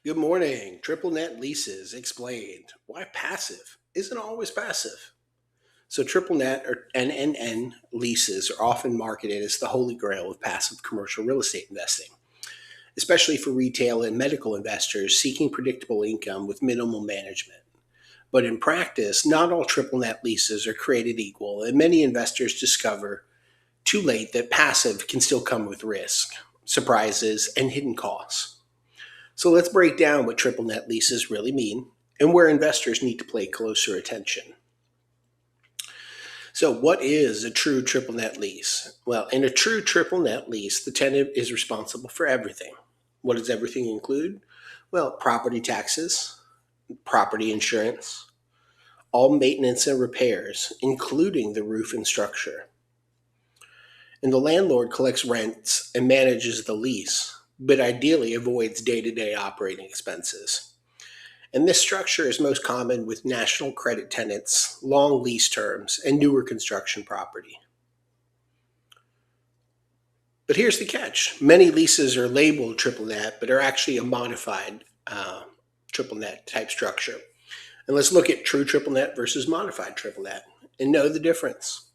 Good morning. Triple net leases explained why passive isn't always passive. So, triple net or NNN leases are often marketed as the holy grail of passive commercial real estate investing, especially for retail and medical investors seeking predictable income with minimal management. But in practice, not all triple net leases are created equal, and many investors discover too late that passive can still come with risk, surprises, and hidden costs. So let's break down what triple net leases really mean and where investors need to pay closer attention. So, what is a true triple net lease? Well, in a true triple net lease, the tenant is responsible for everything. What does everything include? Well, property taxes, property insurance, all maintenance and repairs, including the roof and structure. And the landlord collects rents and manages the lease, but ideally avoids day to day operating expenses. And this structure is most common with national credit tenants, long lease terms, and newer construction property. But here's the catch. Many leases are labeled triple net, but are actually a modified triple net type structure. And let's look at true triple net versus modified triple net and know the difference.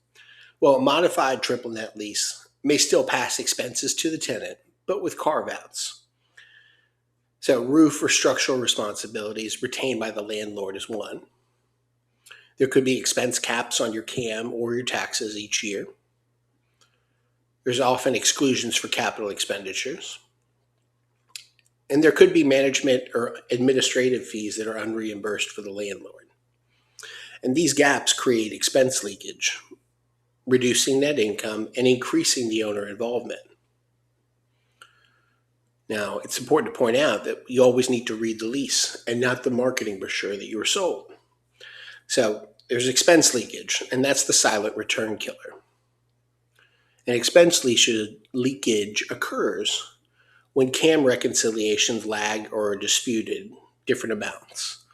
Well, a modified triple net lease may still pass expenses to the tenant, but with carve outs. So, roof or structural responsibilities retained by the landlord is one. There could be expense caps on your CAM or your taxes each year. There's often exclusions for capital expenditures. And there could be management or administrative fees that are unreimbursed for the landlord. And these gaps create expense leakage, reducing net income and increasing the owner involvement. Now, it's important to point out that you always need to read the lease and not the marketing brochure that you were sold. So there's expense leakage, and that's the silent return killer. And expense leakage occurs when CAM reconciliations lag or are disputed different amounts.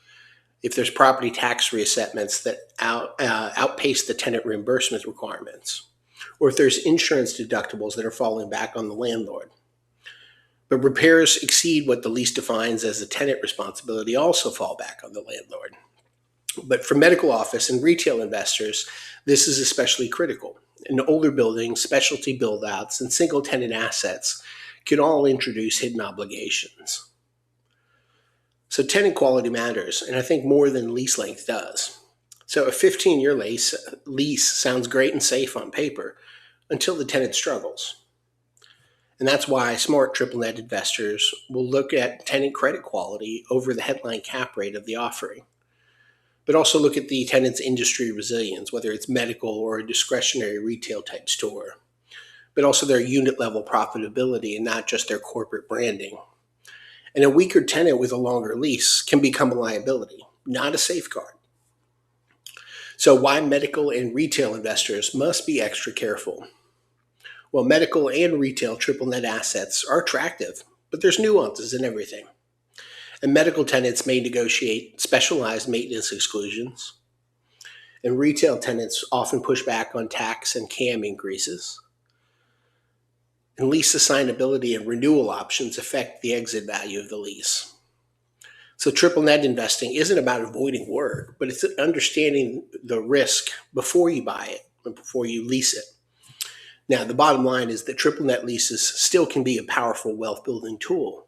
If there's property tax reassessments that outpace the tenant reimbursement requirements, or if there's insurance deductibles that are falling back on the landlord. But repairs exceed what the lease defines as a tenant responsibility also fall back on the landlord. But for medical office and retail investors, this is especially critical. In older buildings, specialty build-outs, and single tenant assets can all introduce hidden obligations. So tenant quality matters, and I think more than lease length does. So a 15-year lease sounds great and safe on paper until the tenant struggles. And that's why smart triple net investors will look at tenant credit quality over the headline cap rate of the offering, but also look at the tenant's industry resilience, whether it's medical or a discretionary retail type store, but also their unit level profitability and not just their corporate branding. And a weaker tenant with a longer lease can become a liability, not a safeguard. So why medical and retail investors must be extra careful? Well, medical and retail triple net assets are attractive, but there's nuances in everything. And medical tenants may negotiate specialized maintenance exclusions. And retail tenants often push back on tax and CAM increases. And lease assignability and renewal options affect the exit value of the lease. So triple net investing isn't about avoiding work, but it's understanding the risk before you buy it and before you lease it. Now, the bottom line is that triple net leases still can be a powerful wealth building tool,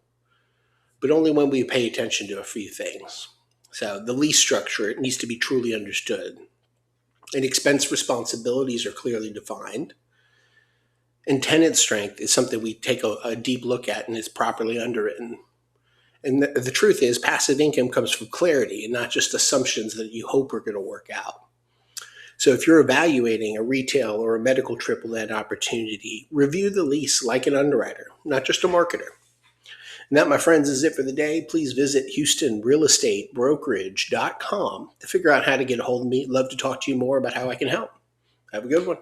but only when we pay attention to a few things. So the lease structure, it needs to be truly understood. And expense responsibilities are clearly defined. And tenant strength is something we take a deep look at and is properly underwritten. And the truth is, passive income comes from clarity and not just assumptions that you hope are going to work out. So if you're evaluating a retail or a medical triple net opportunity, review the lease like an underwriter, not just a marketer. And that, my friends, is it for the day. Please visit HoustonRealEstateBrokerage.com to figure out how to get a hold of me. Love to talk to you more about how I can help. Have a good one.